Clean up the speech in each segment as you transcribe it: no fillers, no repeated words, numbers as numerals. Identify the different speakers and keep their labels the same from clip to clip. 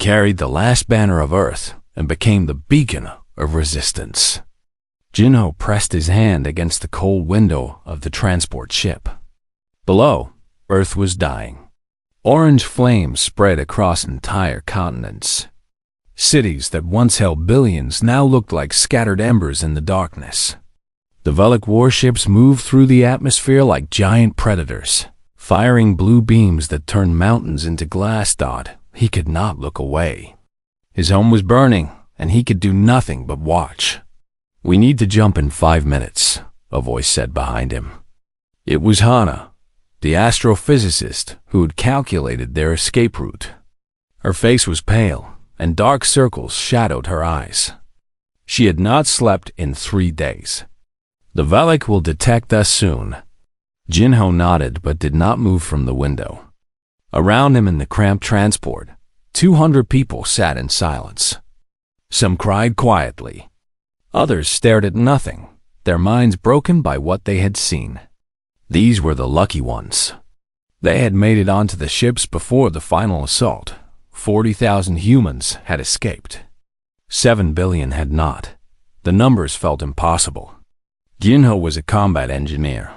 Speaker 1: carried the last banner of Earth and became the beacon of resistance. Jinho pressed his hand against the cold window of the transport ship. Below, Earth was dying. Orange flames spread across entire continents. Cities that once held billions now looked like scattered embers in the darkness. The Galactic warships moved through the atmosphere like giant predators, firing blue beams that turned mountains into glass. He could not look away. His home was burning, and he could do nothing but watch. "We need to jump in 5 minutes," a voice said behind him. It was Hana, the astrophysicist who had calculated their escape route. Her face was pale, and dark circles shadowed her eyes. She had not slept in 3 days. "The Galactic will detect us soon." Jinho nodded but did not move from the window. Around him in the cramped transport, 200 people sat in silence. Some cried quietly. Others stared at nothing, their minds broken by what they had seen. These were the lucky ones. They had made it onto the ships before the final assault. 40,000 humans had escaped. 7 billion had not. The numbers felt impossible. Jinho was a combat engineer.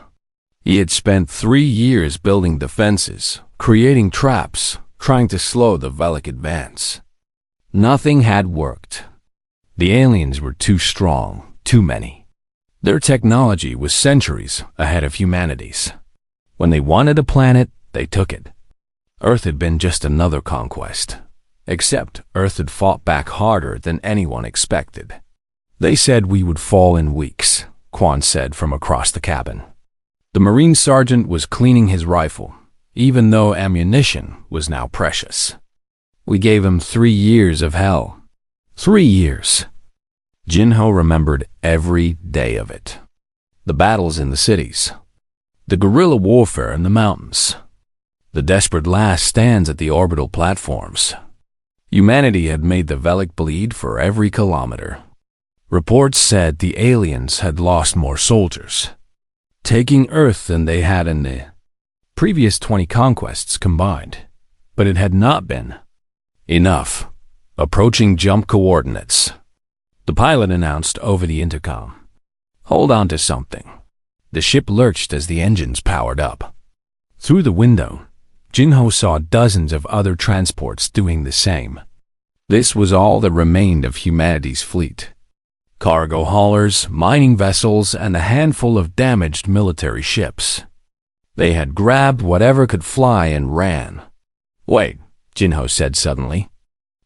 Speaker 1: He had spent 3 years building defenses, creating traps, trying to slow the Galactic advance. Nothing had worked. The aliens were too strong, too many. Their technology was centuries ahead of humanity's. When they wanted a planet, they took it. Earth had been just another conquest. Except Earth had fought back harder than anyone expected. "They said we would fall in weeks," Quan said from across the cabin. The Marine sergeant was cleaning his rifle, even though ammunition was now precious. "We gave him 3 years of hell." 3 years. Jinho remembered every day of it. The battles in the cities. The guerrilla warfare in the mountains. The desperate last stands at the orbital platforms. Humanity had made the Galactic bleed for every kilometer. Reports said the aliens had lost more soldiers, taking Earth than they had in the previous 20 conquests combined. But it had not been enough. Approaching jump coordinates. The pilot announced over the intercom. "Hold on to something." The ship lurched as the engines powered up. Through the window, Jinho saw dozens of other transports doing the same. This was all that remained of humanity's fleet. Cargo haulers, mining vessels, and a handful of damaged military ships. They had grabbed whatever could fly and ran. "Wait," Jinho said suddenly.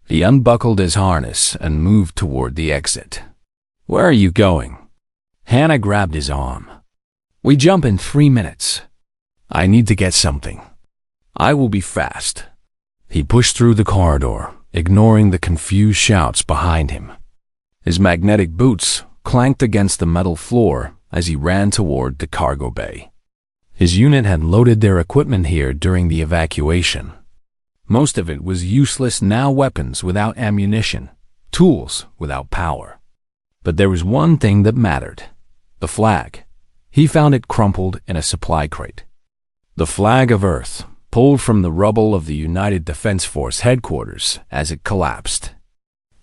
Speaker 1: He unbuckled his harness and moved toward the exit. "Where are you going?" Hannah grabbed his arm. "We jump in 3 minutes. I need to get something. I will be fast." He pushed through the corridor, ignoring the confused shouts behind him. His magnetic boots clanked against the metal floor as he ran toward the cargo bay. His unit had loaded their equipment here during the evacuation. Most of it was useless now, weapons without ammunition, tools without power. But there was one thing that mattered: the flag. He found it crumpled in a supply crate. The flag of Earth, pulled from the rubble of the United Defense Force headquarters as it collapsed.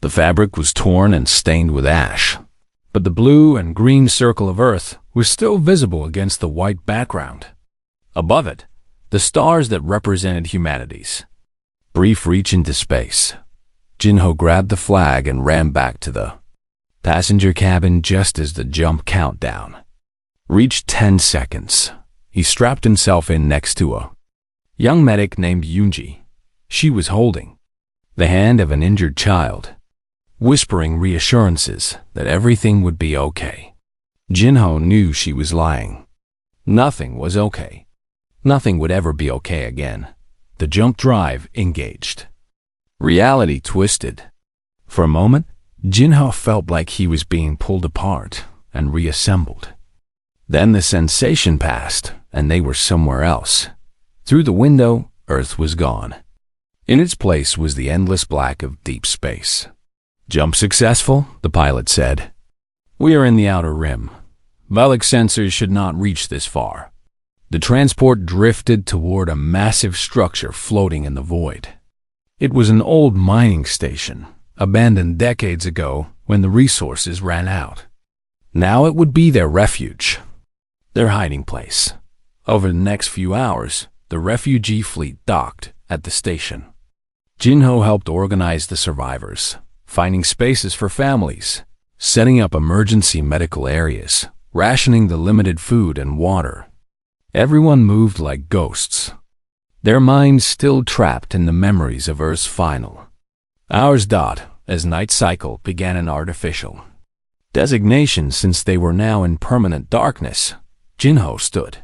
Speaker 1: The fabric was torn and stained with ash, but the blue and green circle of Earth was still visible against the white background. Above it, the stars that represented humanity's. Brief reach into space. Jinho grabbed the flag and ran back to the passenger cabin just as the jump countdown reached 10 seconds. He strapped himself in next to a young medic named Yunji. She was holding the hand of an injured child, whispering reassurances that everything would be okay. Jinho knew she was lying. Nothing was okay. Nothing would ever be okay again. The jump drive engaged. Reality twisted. For a moment, Jinho felt like he was being pulled apart and reassembled. Then the sensation passed, and they were somewhere else. Through the window, Earth was gone. In its place was the endless black of deep space. "Jump successful," the pilot said. "We are in the outer rim. Galactic sensors should not reach this far." The transport drifted toward a massive structure floating in the void. It was an old mining station, abandoned decades ago when the resources ran out. Now it would be their refuge, their hiding place. Over the next few hours, the refugee fleet docked at the station. Jinho helped organize the survivors, finding spaces for families, setting up emergency medical areas, rationing the limited food and water. Everyone moved like ghosts, their minds still trapped in the memories of Earth's final. Hours dot as night cycle began an artificial designation since they were now in permanent darkness. Jinho stood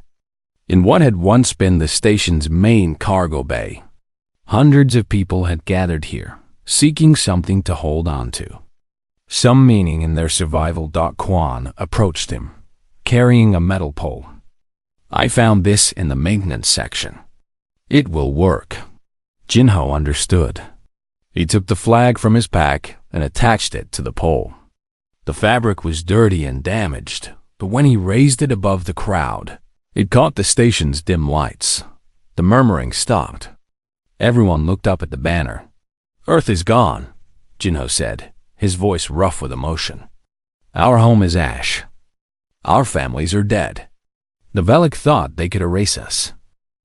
Speaker 1: in what had once been the station's main cargo bay. Hundreds of people had gathered here, seeking something to hold on to, some meaning in their survival. Quan approached him, carrying a metal pole. I found this in the maintenance section. It will work. Jinho understood. He took the flag from his pack and attached it to the pole. The fabric was dirty and damaged, but when he raised it above the crowd, it caught the station's dim lights. The murmuring stopped. Everyone looked up at the banner. Earth is gone, Jinho said, his voice rough with emotion. Our home is ash. Our families are dead. The Velic thought they could erase us.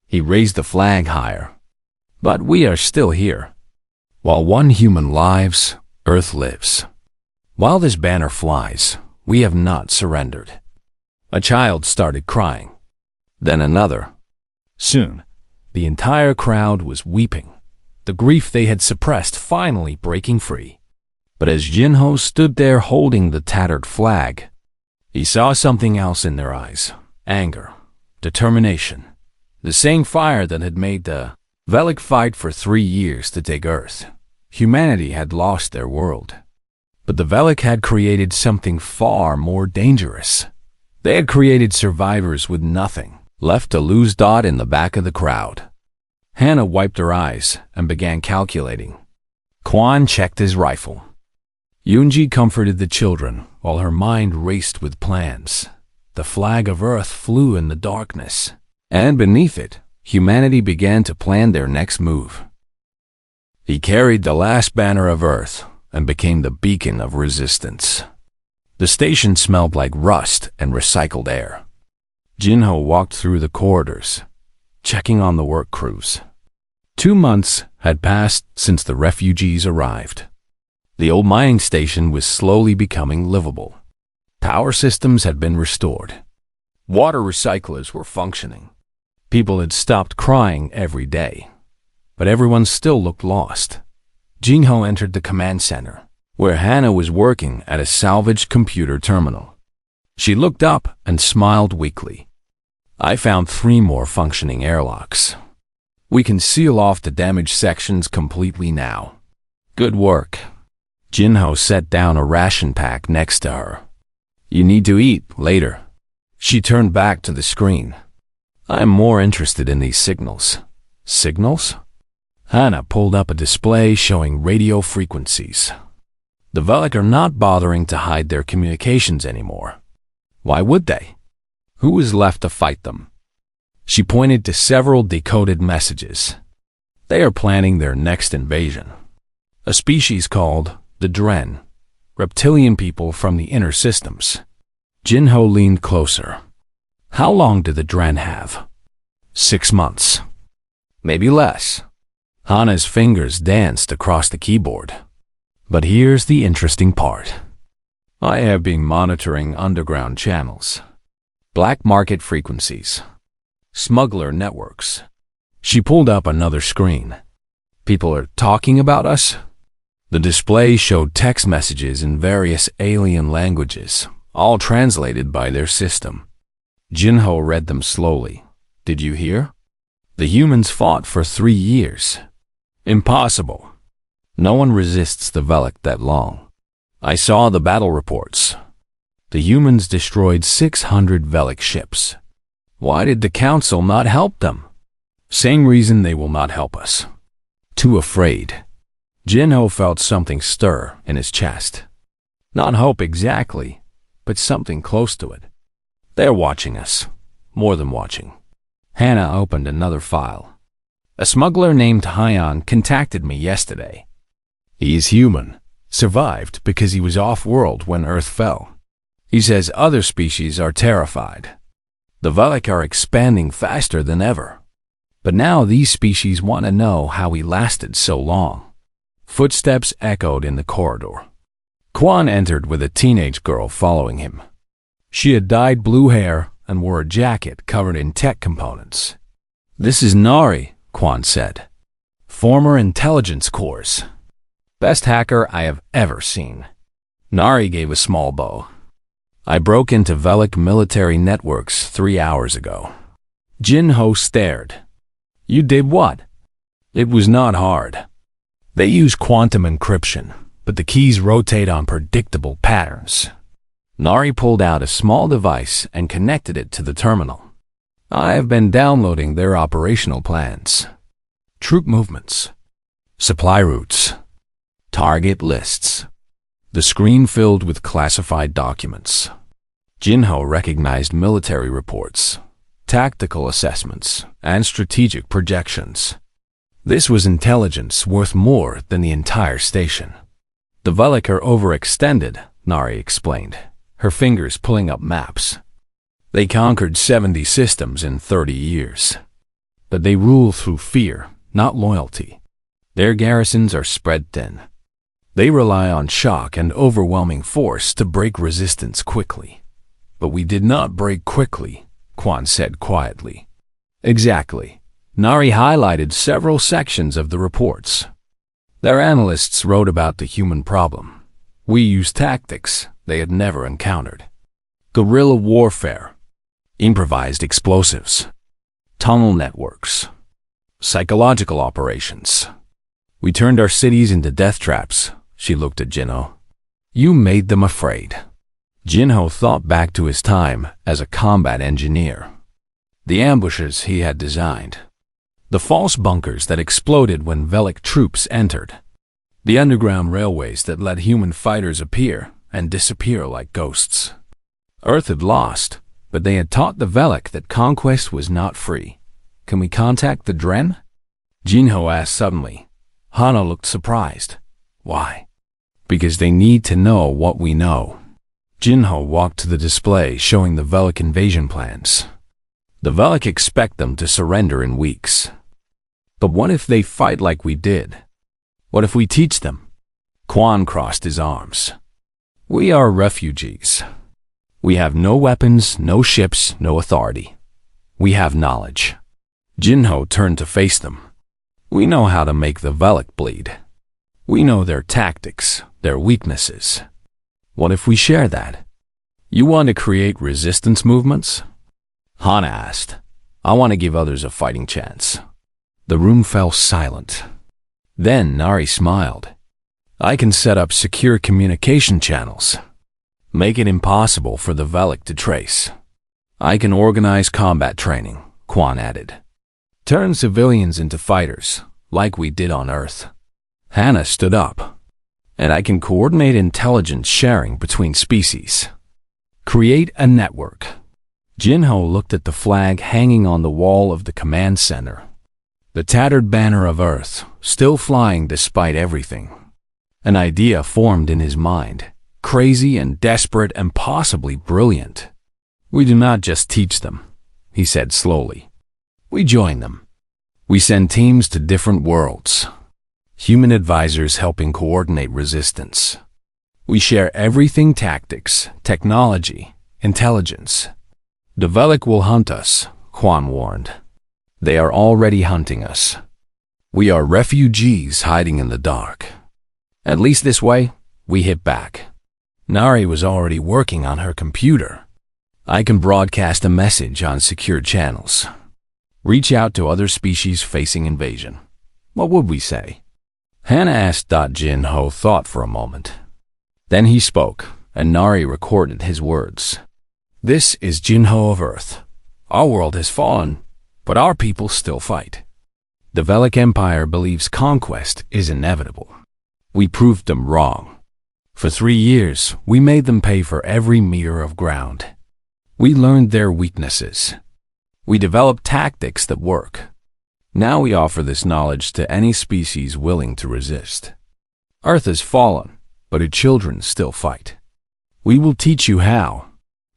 Speaker 1: He raised the flag higher. But we are still here. While one human lives, Earth lives. While this banner flies, we have not surrendered. A child started crying. Then another. Soon, the entire crowd was weeping, the grief they had suppressed finally breaking free. But as Jinho stood there holding the tattered flag, he saw something else in their eyes. Anger, determination, the same fire that had made the Velic fight for 3 years to take Earth. Humanity had lost their world. But the Velic had created something far more dangerous. They had created survivors with nothing left to lose. In the back of the crowd, Hannah wiped her eyes and began calculating. Quan checked his rifle. Yunji comforted the children while her mind raced with plans. The flag of Earth flew in the darkness, and beneath it, humanity began to plan their next move. He carried the last banner of Earth and became the beacon of resistance. The station smelled like rust and recycled air. Jinho walked through the corridors, checking on the work crews. 2 months had passed since the refugees arrived. The old mining station was slowly becoming livable. Power systems had been restored. Water recyclers were functioning. People had stopped crying every day. But everyone still looked lost. Jinho entered the command center, where Hannah was working at a salvaged computer terminal. She looked up and smiled weakly. I found 3 more functioning airlocks. We can seal off the damaged sections completely now. Good work. Jinho set down a ration pack next to her. You need to eat later. She turned back to the screen. I am more interested in these signals. Signals? Hannah pulled up a display showing radio frequencies. The Velic are not bothering to hide their communications anymore. Why would they? Who was left to fight them? She pointed to several decoded messages. They are planning their next invasion. A species called the Dren, reptilian people from the inner systems. Jinho leaned closer. How long do the Dren have? 6 months. Maybe less. Hannah's fingers danced across the keyboard. But here's the interesting part. I have been monitoring underground channels, black market frequencies, smuggler networks. She pulled up another screen. People are talking about us? The display showed text messages in various alien languages, all translated by their system. Jinho read them slowly. Did you hear? The humans fought for 3 years. Impossible. No one resists the Velic that long. I saw the battle reports. The humans destroyed 600 Velic ships. Why did the Council not help them? Same reason they will not help us. Too afraid. Jinho felt something stir in his chest. Not hope exactly, but something close to it. They're watching us. More than watching. Hannah opened another file. A smuggler named Hyan contacted me yesterday. He is human, survived because he was off-world when Earth fell. He says other species are terrified. The Velek are expanding faster than ever. But now these species want to know how he lasted so long. Footsteps echoed in the corridor. Quan entered with a teenage girl following him. She had dyed blue hair and wore a jacket covered in tech components. "This is Nari," Quan said. "Former intelligence corps. Best hacker I have ever seen." Nari gave a small bow. "I broke into Velek military networks 3 hours ago." Jinho stared. "You did what?" "It was not hard. They use quantum encryption, but the keys rotate on predictable patterns." Nari pulled out a small device and connected it to the terminal. "I have been downloading their operational plans. Troop movements, supply routes, target lists." The screen filled with classified documents. Jinho recognized military reports, tactical assessments, and strategic projections. This was intelligence worth more than the entire station. "The Velek are overextended," Nari explained, her fingers pulling up maps. "They conquered 70 systems in 30 years. But they rule through fear, not loyalty. Their garrisons are spread thin. They rely on shock and overwhelming force to break resistance quickly." "But we did not break quickly," Quan said quietly. "Exactly." Nari highlighted several sections of the reports. Their analysts wrote about the human problem. We used tactics they had never encountered. Guerrilla warfare, improvised explosives, tunnel networks, psychological operations. We turned our cities into death traps. She looked at Jinho. "You made them afraid." Jinho thought back to his time as a combat engineer. The ambushes he had designed. The false bunkers that exploded when Velek troops entered. The underground railways that let human fighters appear and disappear like ghosts. Earth had lost, but they had taught the Velek that conquest was not free. "Can we contact the Dren?" Jinho asked suddenly. Hana looked surprised. "Why?" "Because they need to know what we know." Jinho walked to the display showing the Velek invasion plans. "The Velek expect them to surrender in weeks. But what if they fight like we did? What if we teach them?" Quan crossed his arms. "We are refugees. We have no weapons, no ships, no authority. We have knowledge." Jinho turned to face them. "We know how to make the Velek bleed. We know their tactics, their weaknesses. What if we share that?" "You want to create resistance movements?" Hana asked. "I want to give others a fighting chance." The room fell silent. Then Nari smiled. "I can set up secure communication channels. Make it impossible for the Velek to trace. I can organize combat training," Quan added. "Turn civilians into fighters, like we did on Earth." Hana stood up. "And I can coordinate intelligence sharing between species. Create a network." Jinho looked at the flag hanging on the wall of the command center. The tattered banner of Earth, still flying despite everything. An idea formed in his mind, crazy and desperate and possibly brilliant. "We do not just teach them," he said slowly. "We join them. We send teams to different worlds. Human advisors helping coordinate resistance. We share everything: tactics, technology, intelligence. The Velek will hunt us," Quan warned. "They are already hunting us. We are refugees hiding in the dark. At least this way, we hit back." Nari was already working on her computer. "I can broadcast a message on secure channels. Reach out to other species facing invasion. What would we say?" Hana asked. Jinho thought for a moment. Then he spoke, and Nari recorded his words. "This is Jinho of Earth. Our world has fallen, but our people still fight. The Velek Empire believes conquest is inevitable. We proved them wrong. For 3 years, we made them pay for every meter of ground. We learned their weaknesses. We developed tactics that work. Now we offer this knowledge to any species willing to resist. Earth has fallen, but its children still fight. We will teach you how.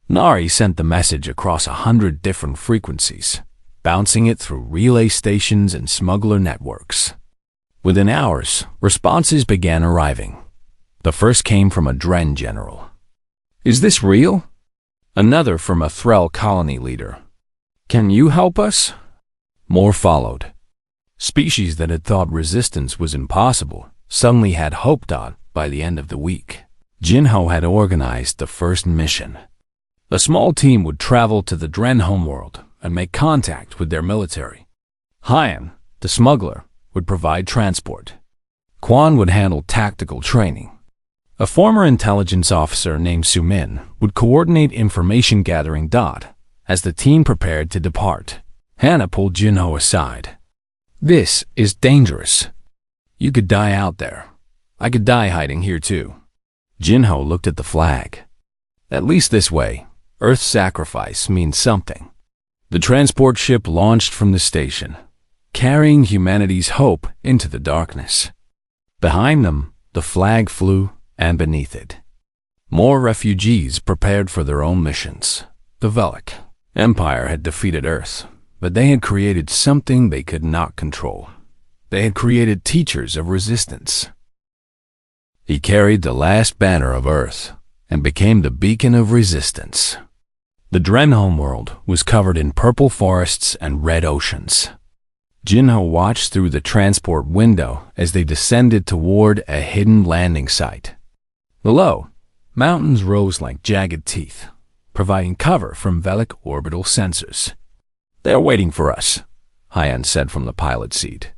Speaker 1: Nari sent the message across 100 different frequencies, bouncing it through relay stations and smuggler networks. Within hours, responses began arriving. The first came from a Dren general. "Is this real?" Another from a Thrall colony leader. "Can you help us?" More followed. Species that had thought resistance was impossible suddenly had hope. By the end of the week, Jinho had organized the first mission. A small team would travel to the Dren homeworld and make contact with their military. Hyan, the smuggler, would provide transport. Quan would handle tactical training. A former intelligence officer named Sumin would coordinate information gathering. As the team prepared to depart, Hannah pulled Jinho aside. "This is dangerous. You could die out there. I could die hiding here too." Jinho looked at the flag. "At least this way, Earth's sacrifice means something." The transport ship launched from the station, carrying humanity's hope into the darkness. Behind them, the flag flew, and beneath it, more refugees prepared for their own missions. The Velic Empire had defeated Earth, but they had created something they could not control. They had created teachers of resistance. He carried the last banner of Earth and became the beacon of resistance. The Dren homeworld was covered in purple forests and red oceans. Jinho watched through the transport window as they descended toward a hidden landing site. Below, mountains rose like jagged teeth, providing cover from Velic orbital sensors. "They're waiting for us," Hyan said from the pilot seat.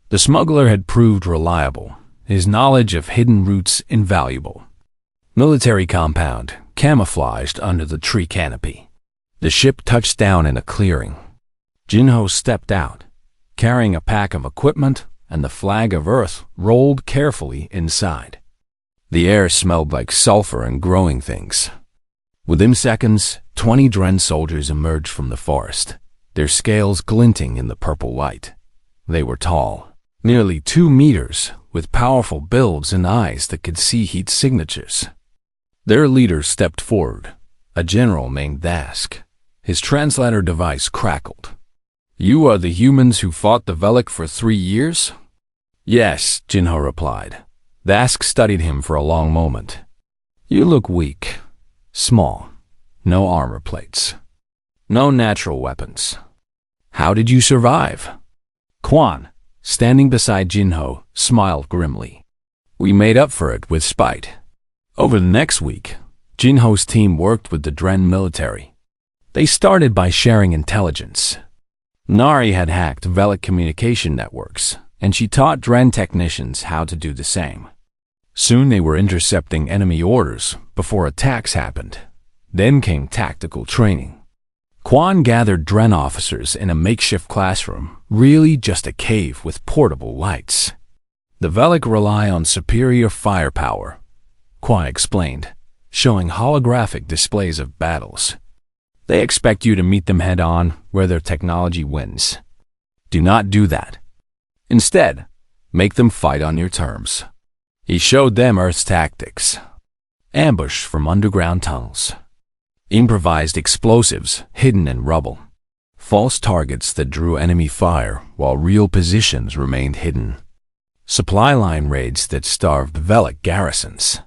Speaker 1: The smuggler had proved reliable, his knowledge of hidden routes invaluable. Military compound, camouflaged under the tree canopy. The ship touched down in a clearing. Jinho stepped out, carrying a pack of equipment, and the flag of Earth rolled carefully inside. The air smelled like sulfur and growing things. Within seconds, 20 Dren soldiers emerged from the forest, their scales glinting in the purple light. They were tall, nearly 2 meters, with powerful builds and eyes that could see heat signatures. Their leader stepped forward, a general named Dask. His translator device crackled. "You are the humans who fought the Velic for 3 years?" "Yes," Jinho replied. Dask studied him for a long moment. "You look weak, small, no armor plates, no natural weapons. How did you survive?" Quan, standing beside Jinho, smiled grimly. "We made up for it with spite." Over the next week, Jinho's team worked with the Dren military. They started by sharing intelligence. Nari had hacked Velic communication networks, and she taught Dren technicians how to do the same. Soon they were intercepting enemy orders before attacks happened. Then came tactical training. Quan gathered Dren officers in a makeshift classroom, really just a cave with portable lights. The Velic rely on superior firepower, Quan explained, showing holographic displays of battles. They expect you to meet them head-on where their technology wins. Do not do that. Instead, make them fight on your terms. He showed them Earth's tactics. Ambush from underground tunnels. Improvised explosives hidden in rubble. False targets that drew enemy fire while real positions remained hidden. Supply line raids that starved Velic garrisons.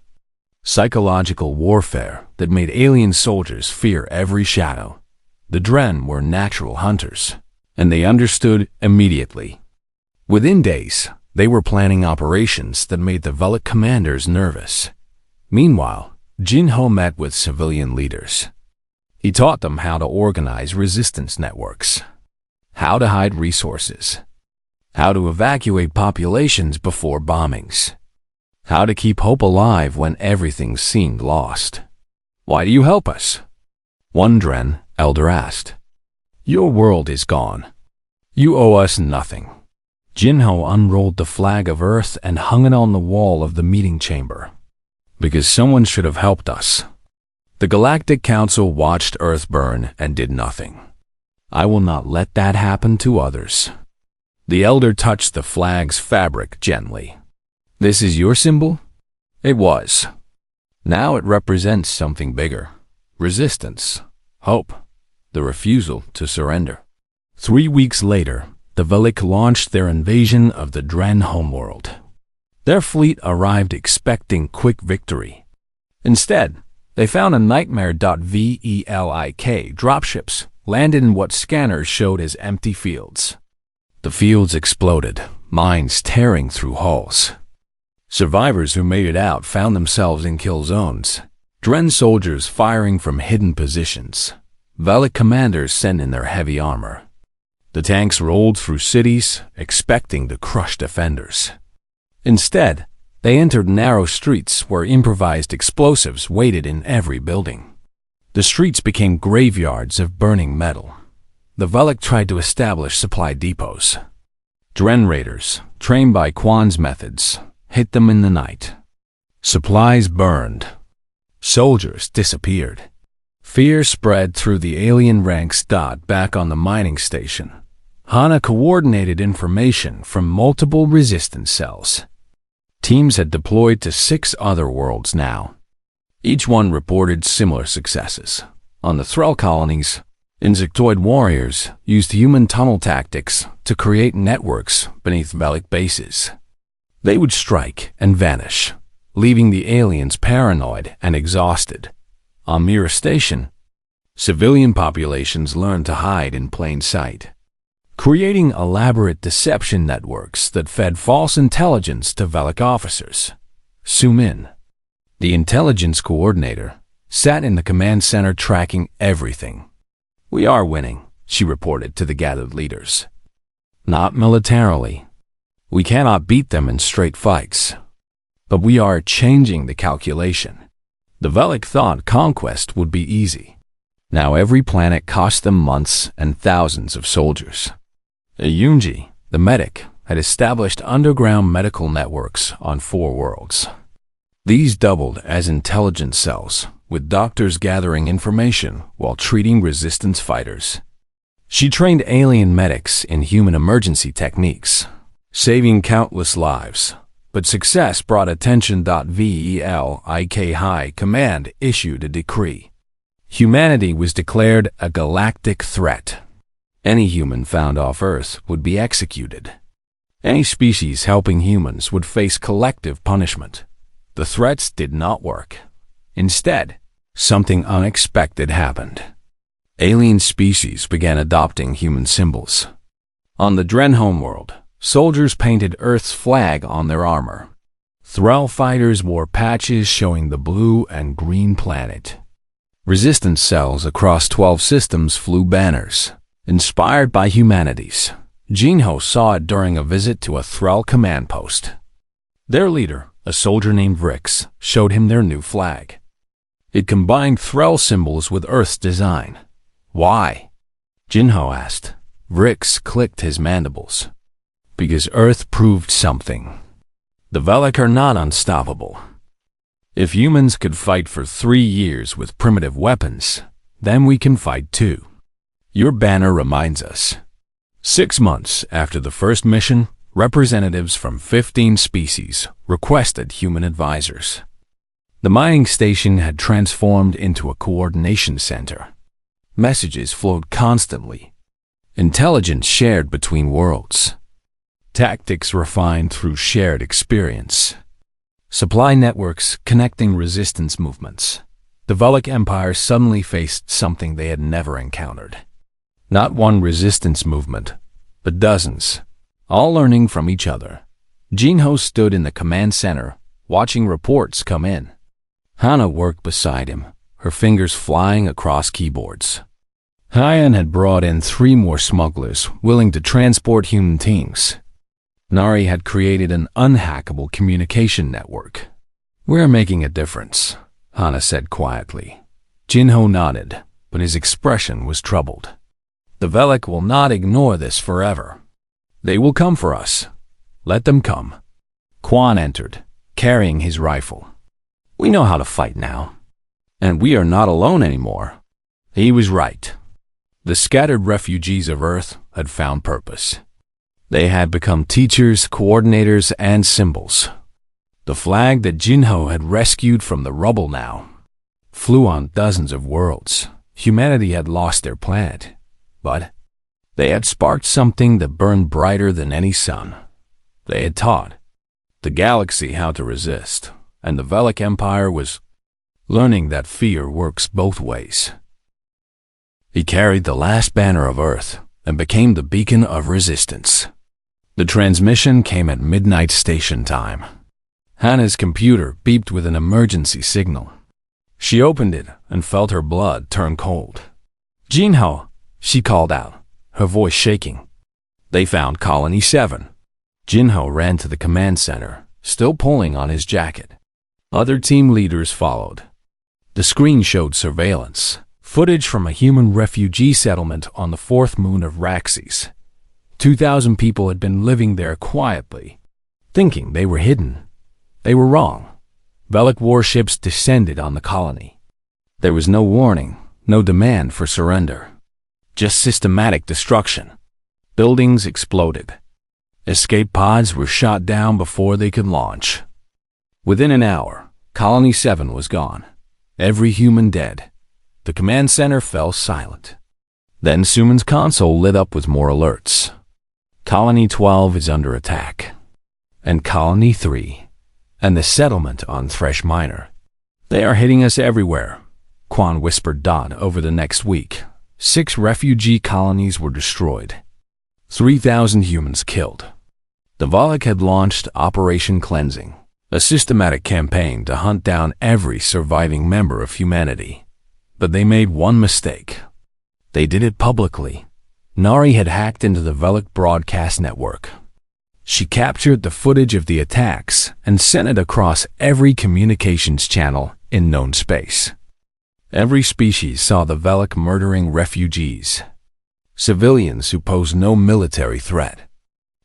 Speaker 1: Psychological warfare that made alien soldiers fear every shadow. The Dren were natural hunters, and they understood immediately. Within days, they were planning operations that made the Velic commanders nervous. Meanwhile, Jinho met with civilian leaders. He taught them how to organize resistance networks, how to hide resources, how to evacuate populations before bombings, how to keep hope alive when everything seemed lost. "Why do you help us?" One Dren elder asked. "Your world is gone. You owe us nothing." Jinho unrolled the flag of Earth and hung it on the wall of the meeting chamber. "Because someone should have helped us. The Galactic Council watched Earth burn and did nothing. I will not let that happen to others." The elder touched the flag's fabric gently. This is your symbol? It was. Now it represents something bigger. Resistance, hope, the refusal to surrender. 3 weeks later, the Velik launched their invasion of the Dren homeworld. Their fleet arrived expecting quick victory. Instead, they found a nightmare.velik dropships landed in what scanners showed as empty fields. The fields exploded, mines tearing through hulls. Survivors who made it out found themselves in kill zones. Dren soldiers firing from hidden positions. Velik commanders sent in their heavy armor. The tanks rolled through cities, expecting to crush defenders. Instead, they entered narrow streets where improvised explosives waited in every building. The streets became graveyards of burning metal. The Velik tried to establish supply depots. Dren raiders, trained by Quan's methods, hit them in the night. Supplies burned. Soldiers disappeared. Fear spread through the alien ranks. Back on the mining station, Hana coordinated information from multiple resistance cells. Teams had deployed to 6 other worlds now. Each one reported similar successes. On the Thrall colonies, insectoid warriors used human tunnel tactics to create networks beneath Velik bases. They would strike and vanish, leaving the aliens paranoid and exhausted. On Mira Station, civilian populations learned to hide in plain sight, creating elaborate deception networks that fed false intelligence to Velik officers. Sumin, the intelligence coordinator, sat in the command center tracking everything. "We are winning," she reported to the gathered leaders. "Not militarily. We cannot beat them in straight fights. But we are changing the calculation." The Velik thought conquest would be easy. Now every planet cost them months and thousands of soldiers. Yunji, the medic, had established underground medical networks on 4 worlds. These doubled as intelligence cells, with doctors gathering information while treating resistance fighters. She trained alien medics in human emergency techniques, saving countless lives. But success brought attention. Velik High Command issued a decree. Humanity was declared a galactic threat. Any human found off Earth would be executed. Any species helping humans would face collective punishment. The threats did not work. Instead, something unexpected happened. Alien species began adopting human symbols. On the Dren homeworld, soldiers painted Earth's flag on their armor. Thrall fighters wore patches showing the blue and green planet. Resistance cells across 12 systems flew banners, inspired by humanities. Jinho saw it during a visit to a Thrall command post. Their leader, a soldier named Vrix, showed him their new flag. It combined Thrall symbols with Earth's design. "Why?" Jinho asked. Vrix clicked his mandibles. "Because Earth proved something. The Velik are not unstoppable. If humans could fight for 3 years with primitive weapons, then we can fight too. Your banner reminds us." 6 months after the first mission, representatives from 15 species requested human advisors. The mining station had transformed into a coordination center. Messages flowed constantly. Intelligence shared between worlds. Tactics refined through shared experience. Supply networks connecting resistance movements. The Velik Empire suddenly faced something they had never encountered. Not one resistance movement, but dozens, all learning from each other. Jinho stood in the command center, watching reports come in. Hana worked beside him, her fingers flying across keyboards. Hyan had brought in 3 more smugglers willing to transport human teams. Nari had created an unhackable communication network. "We're making a difference," Hana said quietly. Jinho nodded, but his expression was troubled. "The Velik will not ignore this forever. They will come for us. Let them come." Quan entered, carrying his rifle. "We know how to fight now. And we are not alone anymore." He was right. The scattered refugees of Earth had found purpose. They had become teachers, coordinators, and symbols. The flag that Jinho had rescued from the rubble now flew on dozens of worlds. Humanity had lost their planet, but they had sparked something that burned brighter than any sun. They had taught the galaxy how to resist, and the Velic Empire was learning that fear works both ways. He carried the last banner of Earth and became the beacon of resistance. The transmission came at midnight station time. Hannah's computer beeped with an emergency signal. She opened it and felt her blood turn cold. "Jinho," she called out, her voice shaking. They found Colony 7. Jinho ran to the command center, still pulling on his jacket. Other team leaders followed. The screen showed surveillance, footage from a human refugee settlement on the fourth moon of Raxes. 2,000 people had been living there quietly, thinking they were hidden. They were wrong. Velic warships descended on the colony. There was no warning, no demand for surrender. Just systematic destruction. Buildings exploded. Escape pods were shot down before they could launch. Within an hour, Colony 7 was gone. Every human dead. The command center fell silent. Then Suman's console lit up with more alerts. Colony 12 is under attack. And Colony 3. And the settlement on Thresh Minor. They are hitting us everywhere, Quan whispered Dot over the next week. 6 refugee colonies were destroyed. 3,000 humans killed. The Velic had launched Operation Cleansing, a systematic campaign to hunt down every surviving member of humanity. But they made one mistake. They did it publicly. Nari had hacked into the Velic broadcast network. She captured the footage of the attacks and sent it across every communications channel in known space. Every species saw the Velic murdering refugees, civilians who posed no military threat,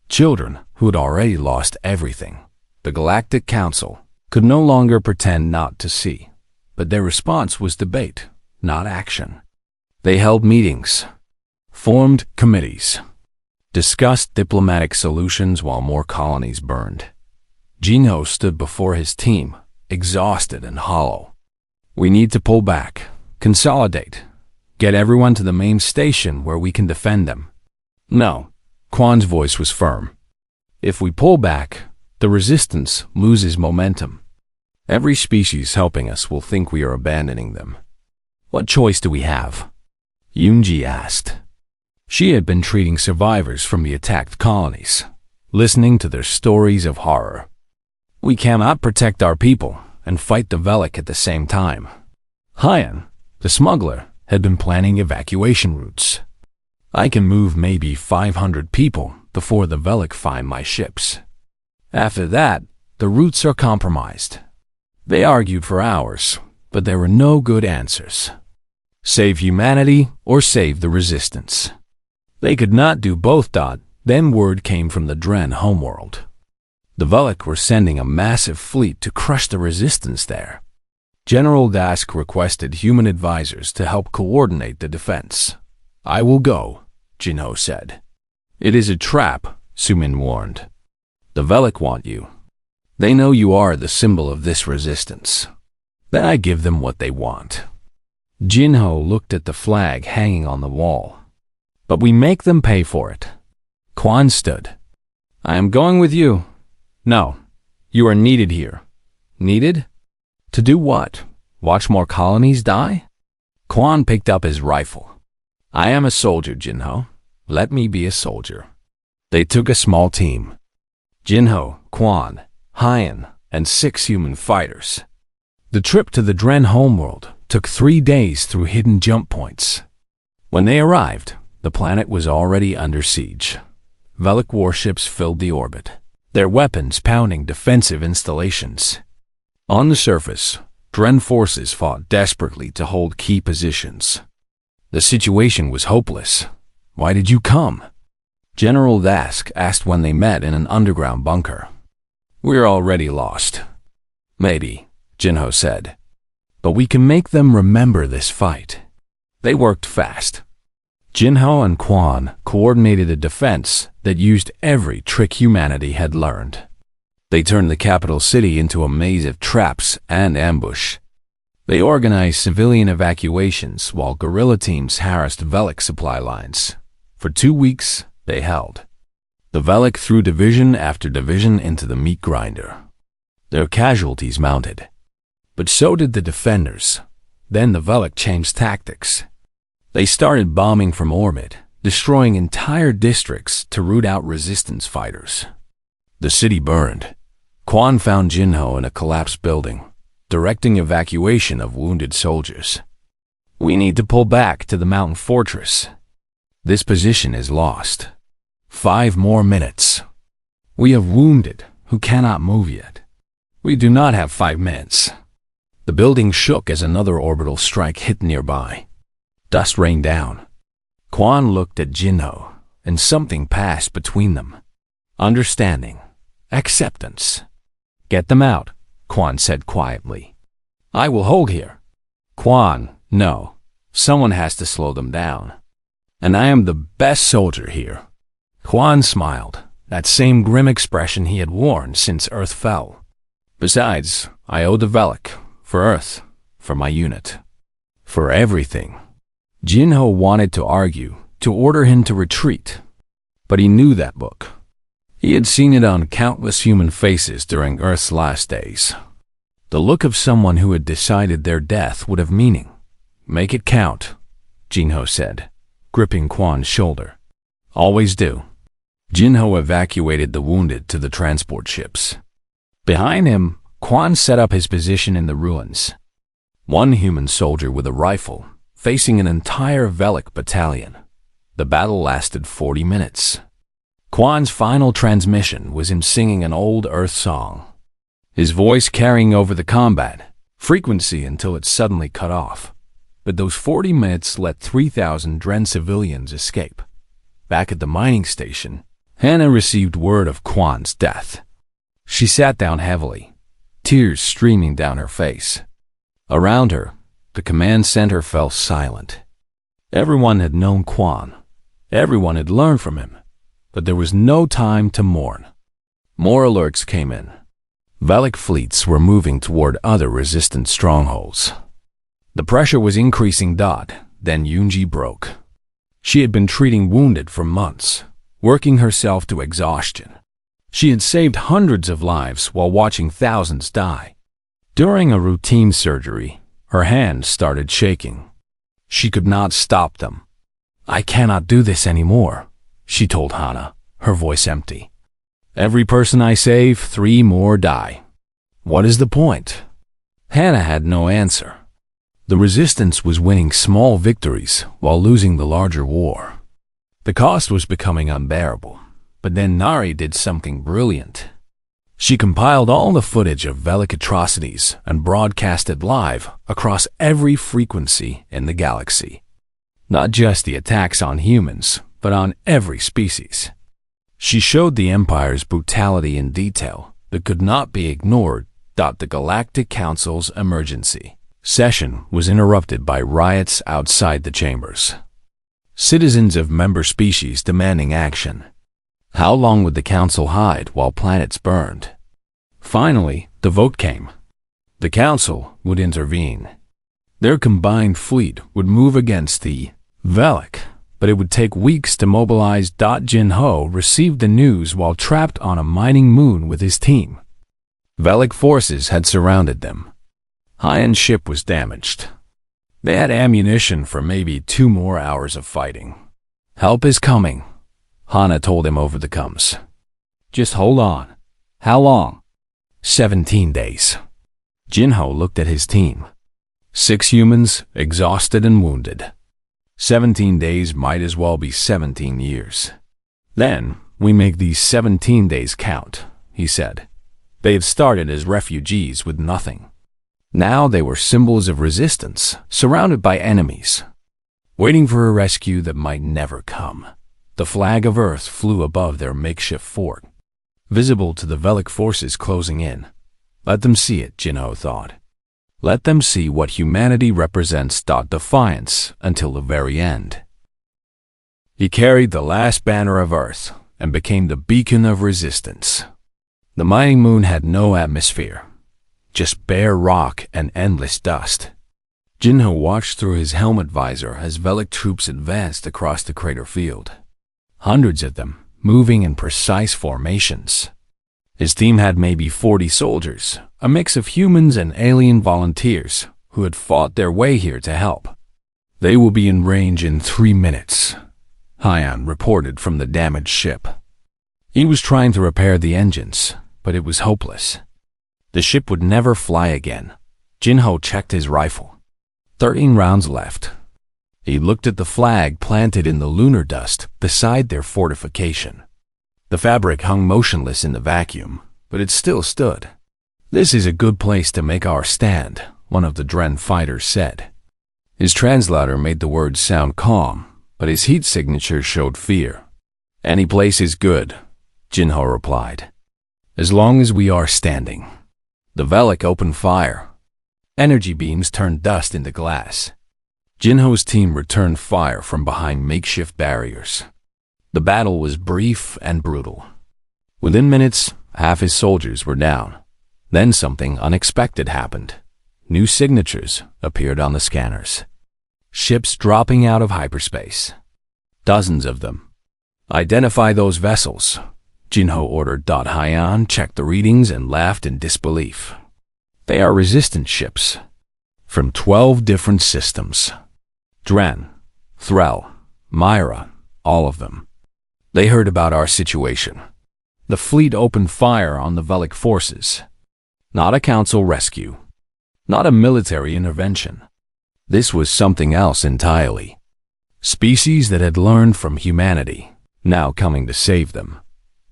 Speaker 1: children who had already lost everything. The Galactic Council could no longer pretend not to see, but their response was debate, not action. They held meetings, formed committees, discussed diplomatic solutions while more colonies burned. Jinho stood before his team, exhausted and hollow. "We need to pull back, consolidate, get everyone to the main station where we can defend them." "No," Quan's voice was firm. "If we pull back, the resistance loses momentum. Every species helping us will think we are abandoning them. What choice do we have?" Yoonji asked. She had been treating survivors from the attacked colonies, listening to their stories of horror. "We cannot protect our people and fight the Velic at the same time." Hyan, the smuggler, had been planning evacuation routes. "I can move maybe 500 people before the Velic find my ships. After that, the routes are compromised." They argued for hours, but there were no good answers. Save humanity or save the resistance. They could not do both. Then word came from the Dren homeworld. The Velic were sending a massive fleet to crush the resistance there. General Dask requested human advisors to help coordinate the defense. "I will go," Jinho said. "It is a trap," Sumin warned. "The Velic want you. They know you are the symbol of this resistance. Then I give them what they want." Jinho looked at the flag hanging on the wall. "But we make them pay for it." Quan stood. "I am going with you." "No, you are needed here." "Needed? To do what? Watch more colonies die?" Quan picked up his rifle. "I am a soldier, Jinho. Let me be a soldier." They took a small team. Jinho, Quan, Hyan, and 6 human fighters. The trip to the Dren homeworld took 3 days through hidden jump points. When they arrived, the planet was already under siege. Velic warships filled the orbit, their weapons pounding defensive installations. On the surface, Dren forces fought desperately to hold key positions. The situation was hopeless. "Why did you come?" General Dask asked when they met in an underground bunker. "We're already lost." "Maybe," Jinho said. "But we can make them remember this fight." They worked fast. Jinho and Quan coordinated a defense that used every trick humanity had learned. They turned the capital city into a maze of traps and ambush. They organized civilian evacuations while guerrilla teams harassed Velik supply lines. For 2 weeks, they held. The Velik threw division after division into the meat grinder. Their casualties mounted. But so did the defenders. Then the Velik changed tactics. They started bombing from orbit, destroying entire districts to root out resistance fighters. The city burned. Quan found Jinho in a collapsed building, directing evacuation of wounded soldiers. "We need to pull back to the mountain fortress. This position is lost. 5 more minutes. We have wounded who cannot move yet. We do not have 5 minutes." The building shook as another orbital strike hit nearby. Dust rained down. Quan looked at Jinho, and something passed between them. Understanding. Acceptance. "Get them out," Quan said quietly. "I will hold here." "Quan, no. Someone has to slow them down. And I am the best soldier here." Quan smiled, that same grim expression he had worn since Earth fell. "Besides, I owe the Velik, for Earth, for my unit, for everything." Jinho wanted to argue, to order him to retreat. But he knew that book. He had seen it on countless human faces during Earth's last days. The look of someone who had decided their death would have meaning. "Make it count," Jinho said, gripping Quan's shoulder. "Always do." Jinho evacuated the wounded to the transport ships. Behind him, Quan set up his position in the ruins. One human soldier with a rifle, facing an entire Velik battalion. The battle lasted 40 minutes. Quan's final transmission was him singing an old Earth song, his voice carrying over the combat frequency until it suddenly cut off. But those 40 minutes let 3,000 Dren civilians escape. Back at the mining station, Hannah received word of Quan's death. She sat down heavily, tears streaming down her face. Around her, the command center fell silent. Everyone had known Quan. Everyone had learned from him. But there was no time to mourn. More alerts came in. Velik fleets were moving toward other resistant strongholds. The pressure was increasing. Then Yunji broke. She had been treating wounded for months, working herself to exhaustion. She had saved hundreds of lives while watching thousands die. During a routine surgery, her hands started shaking. She could not stop them. "I cannot do this anymore," she told Hana, her voice empty. "Every person I save, 3 more die. What is the point?" Hana had no answer. The resistance was winning small victories while losing the larger war. The cost was becoming unbearable, but then Nari did something brilliant. She compiled all the footage of Velik atrocities and broadcast it live across every frequency in the galaxy. Not just the attacks on humans, but on every species. She showed the Empire's brutality in detail that could not be ignored. The Galactic Council's emergency session was interrupted by riots outside the chambers. Citizens of member species demanding action. How long would the Council hide while planets burned? Finally, the vote came. The Council would intervene. Their combined fleet would move against the Velik, but it would take weeks to mobilize. Jinho received the news while trapped on a mining moon with his team. Velik forces had surrounded them. Hyan's ship was damaged. They had ammunition for maybe 2 more hours of fighting. "Help is coming," Hana told him over the comms. "Just hold on." "How long?" 17 days. Jinho looked at his team. 6 humans, exhausted and wounded. 17 days might as well be 17 years. "Then we make these 17 days count," he said. They had started as refugees with nothing. Now they were symbols of resistance, surrounded by enemies, waiting for a rescue that might never come. The flag of Earth flew above their makeshift fort, visible to the Velik forces closing in. Let them see it, Jinho thought. Let them see what humanity represents. Defiance until the very end. He carried the last banner of Earth and became the beacon of resistance. The mighty moon had no atmosphere, just bare rock and endless dust. Jinho watched through his helmet visor as Velic troops advanced across the crater field. Hundreds of them, moving in precise formations. His team had maybe 40 soldiers, a mix of humans and alien volunteers who had fought their way here to help. They will be in range in 3 minutes, Hyan reported from the damaged ship. He was trying to repair the engines, but it was hopeless. The ship would never fly again. Jinho checked his rifle. 13 rounds left. He looked at the flag planted in the lunar dust beside their fortification. The fabric hung motionless in the vacuum, but it still stood. "This is a good place to make our stand," one of the Dren fighters said. His translator made the words sound calm, but his heat signature showed fear. "Any place is good," Jinho replied, "as long as we are standing." The Velic opened fire. Energy beams turned dust into glass. Jinho's team returned fire from behind makeshift barriers. The battle was brief and brutal. Within minutes, half his soldiers were down. Then something unexpected happened. New signatures appeared on the scanners. Ships dropping out of hyperspace. Dozens of them. "Identify those vessels," Jinho ordered. Hyan checked the readings and laughed in disbelief. "They are resistance ships. From 12 different systems. Dren, Threll, Myra, all of them. They heard about our situation. The fleet opened fire on the Velic forces. Not a council rescue. Not a military intervention. This was something else entirely. Species that had learned from humanity, now coming to save them."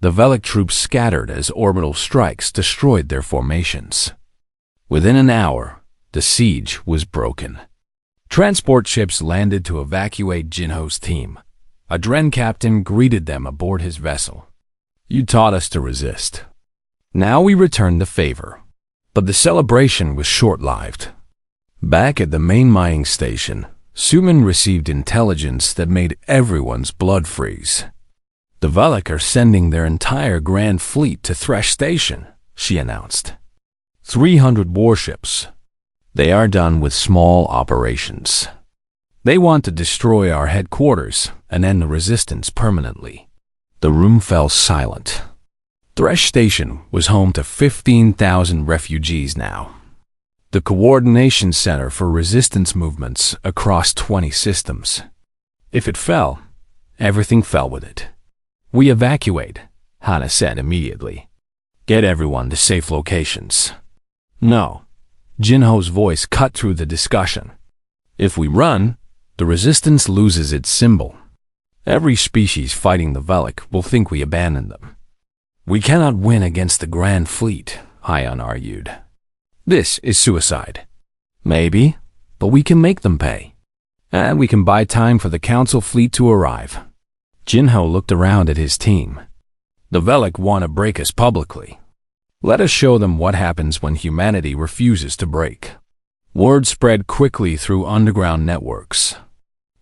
Speaker 1: The Velic troops scattered as orbital strikes destroyed their formations. Within an hour, the siege was broken. Transport ships landed to evacuate Jinho's team. A Dren captain greeted them aboard his vessel. "You taught us to resist. Now we return the favor." But the celebration was short-lived. Back at the main mining station, Suman received intelligence that made everyone's blood freeze. "The Velic are sending their entire Grand Fleet to Thresh Station," she announced. 300 warships. They are done with small operations. They want to destroy our headquarters and end the resistance permanently. The room fell silent. Thresh Station was home to 15,000 refugees now. The coordination center for resistance movements across 20 systems. If it fell, everything fell with it. "We evacuate," Hana said immediately. "Get everyone to safe locations." "No." Jinho's voice cut through the discussion. "If we run, the resistance loses its symbol. Every species fighting the Velic will think we abandoned them. We cannot win against the Grand Fleet," Hyan argued. "This is suicide." "Maybe, but we can make them pay. And we can buy time for the Council fleet to arrive." Jinho looked around at his team. "The Velic want to break us publicly. Let us show them what happens when humanity refuses to break." Word spread quickly through underground networks.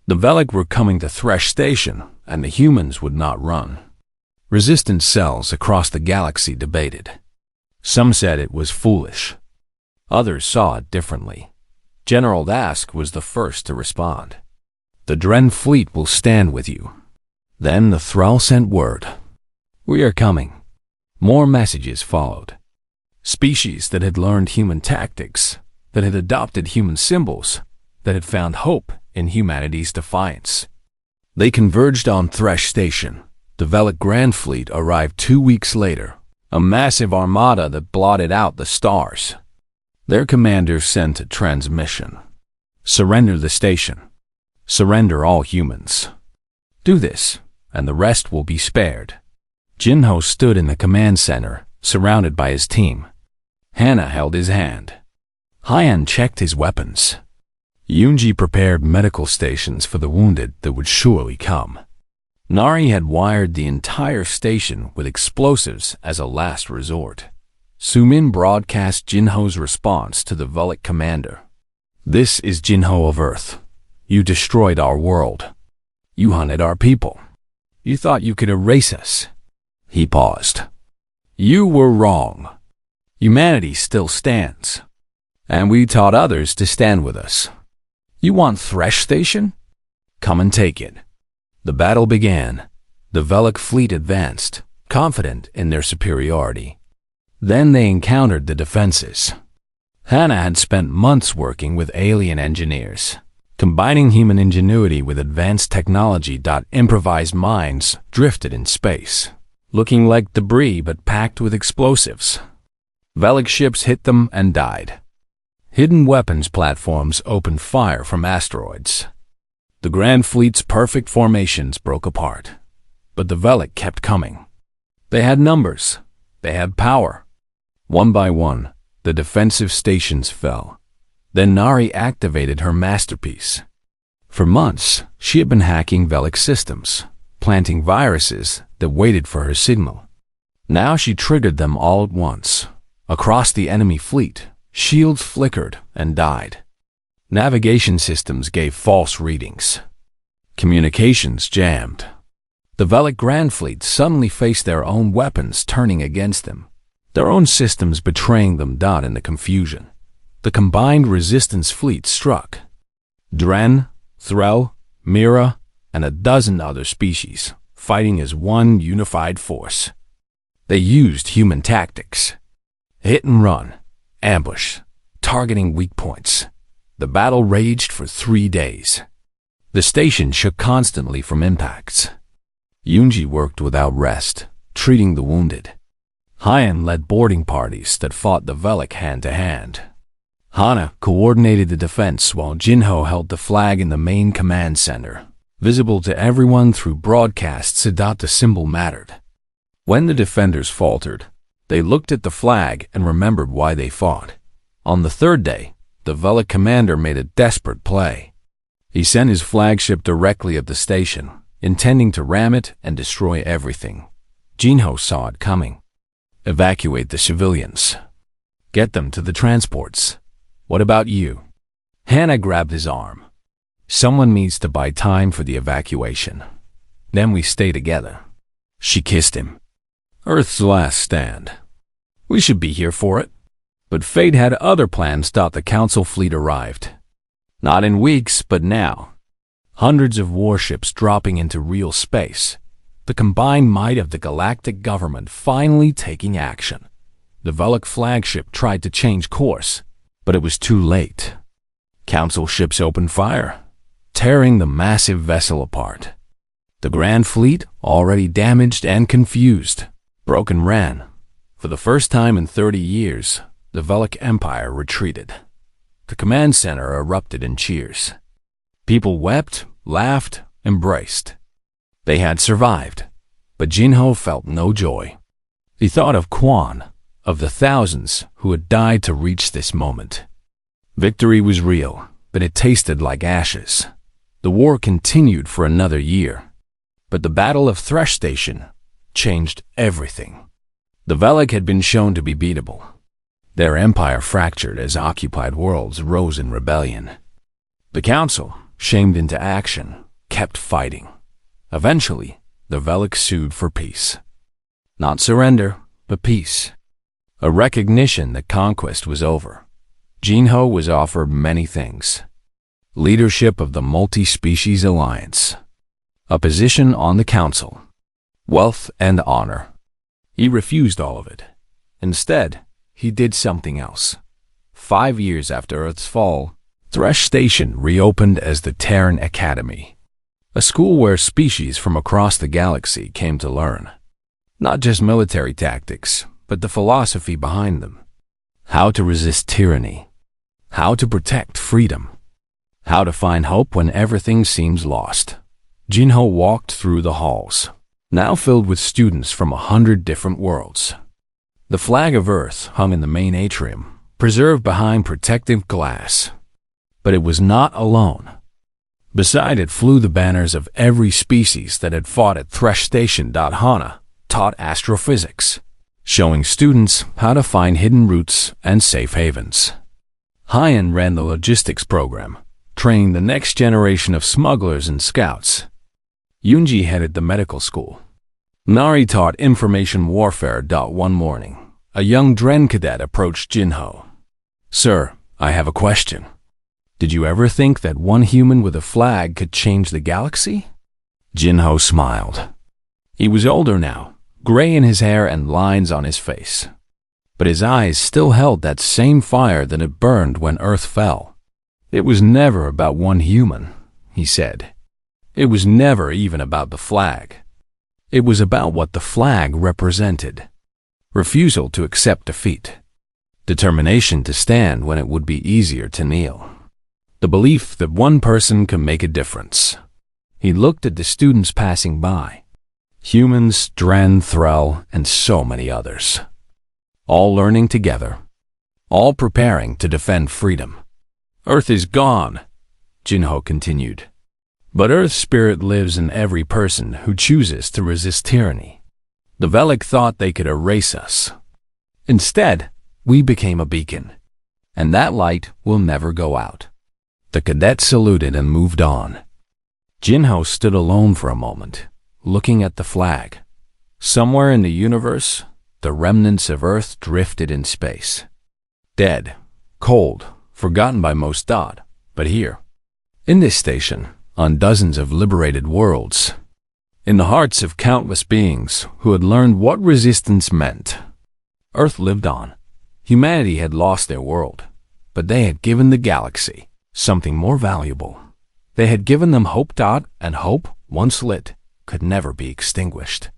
Speaker 1: The Velic were coming to Thresh Station, and the humans would not run. Resistance cells across the galaxy debated. Some said it was foolish. Others saw it differently. General Dask was the first to respond. "The Dren fleet will stand with you." Then the Thrall sent word. "We are coming." More messages followed. Species that had learned human tactics, that had adopted human symbols, that had found hope in humanity's defiance. They converged on Thresh Station. The Velic Grand Fleet arrived 2 weeks later, a massive armada that blotted out the stars. Their commander sent a transmission. "Surrender the station. Surrender all humans. Do this, and the rest will be spared." Jinho stood in the command center, surrounded by his team. Hana held his hand. Hyan checked his weapons. Yunji prepared medical stations for the wounded that would surely come. Nari had wired the entire station with explosives as a last resort. Sumin broadcast Jinho's response to the Velic commander. "This is Jinho of Earth. You destroyed our world. You hunted our people. You thought you could erase us." He paused. "You were wrong. Humanity still stands, and we taught others to stand with us. You want Thresh Station? Come and take it." The battle began. The Velic fleet advanced, confident in their superiority. Then they encountered the defenses. Hannah had spent months working with alien engineers, combining human ingenuity with advanced technology. Improvised mines drifted in space, looking like debris but packed with explosives. Velic ships hit them and died. Hidden weapons platforms opened fire from asteroids. The Grand Fleet's perfect formations broke apart, but the Velic kept coming. They had numbers. They had power. One by one, the defensive stations fell. Then Nari activated her masterpiece. For months, she had been hacking Velic systems, planting viruses that waited for her signal. Now she triggered them all at once. Across the enemy fleet, shields flickered and died. Navigation systems gave false readings. Communications jammed. The Velic Grand Fleet suddenly faced their own weapons turning against them, their own systems betraying them. In the confusion, the combined resistance fleet struck. Dren, Threll, Mira, and a dozen other species, fighting as one unified force. They used human tactics. Hit and run, ambush, targeting weak points. The battle raged for 3 days. The station shook constantly from impacts. Yunji worked without rest, treating the wounded. Hyan led boarding parties that fought the Velic hand-to-hand. Hana coordinated the defense while Jinho held the flag in the main command center, visible to everyone through broadcasts. The symbol mattered. When the defenders faltered, they looked at the flag and remembered why they fought. On the third day, the Velic commander made a desperate play. He sent his flagship directly at the station, intending to ram it and destroy everything. Jinho saw it coming. "Evacuate the civilians. Get them to the transports. What about you?" Hannah grabbed his arm. "Someone needs to buy time for the evacuation. Then we stay together." She kissed him. Earth's last stand. We should be here for it. But fate had other plans. The Council fleet arrived. Not in weeks, but now. Hundreds of warships dropping into real space. The combined might of the galactic government finally taking action. The Velic flagship tried to change course, but it was too late. Council ships opened fire, tearing the massive vessel apart. The Grand Fleet, already damaged and confused, broke and ran. For the first time in 30 years, the Velic Empire retreated. The command center erupted in cheers. People wept, laughed, embraced. They had survived, but Jinho felt no joy. He thought of Quan, of the thousands who had died to reach this moment. Victory was real, but it tasted like ashes. The war continued for another year, but the Battle of Thresh Station changed everything. The Velic had been shown to be beatable. Their empire fractured as occupied worlds rose in rebellion. The Council, shamed into action, kept fighting. Eventually, the Velic sued for peace. Not surrender, but peace. A recognition that conquest was over. Jinho was offered many things. Leadership of the Multi-Species Alliance. A position on the Council. Wealth and honor. He refused all of it. Instead, he did something else. 5 years after Earth's fall, Thresh Station reopened as the Terran Academy, a school where species from across the galaxy came to learn. Not just military tactics, but the philosophy behind them. How to resist tyranny. How to protect freedom. How to find hope when everything seems lost. Jinho walked through the halls, now filled with students from 100 different worlds. The flag of Earth hung in the main atrium, preserved behind protective glass. But it was not alone. Beside it flew the banners of every species that had fought at Thresh Station. Hana taught astrophysics, showing students how to find hidden routes and safe havens. Hyan ran the logistics program, training the next generation of smugglers and scouts. Yunji headed the medical school. Nari taught information warfare. One morning, a young Dren cadet approached Jinho. "Sir, I have a question. Did you ever think that one human with a flag could change the galaxy?" Jinho smiled. He was older now, gray in his hair and lines on his face. But his eyes still held that same fire that had burned when Earth fell. "It was never about one human," he said. "It was never even about the flag. It was about what the flag represented. Refusal to accept defeat. Determination to stand when it would be easier to kneel. The belief that one person can make a difference." He looked at the students passing by. Humans, Dren, Thrall, and so many others. All learning together. All preparing to defend freedom. "Earth is gone," Jinho continued. "But Earth's spirit lives in every person who chooses to resist tyranny. The Velic thought they could erase us. Instead, we became a beacon. And that light will never go out." The cadet saluted and moved on. Jinho stood alone for a moment, looking at the flag. Somewhere in the universe, the remnants of Earth drifted in space. Dead, cold, forgotten by most. But here, in this station, on dozens of liberated worlds, in the hearts of countless beings who had learned what resistance meant, Earth lived on. Humanity had lost their world, but they had given the galaxy something more valuable. They had given them hope. And hope, once lit, could never be extinguished.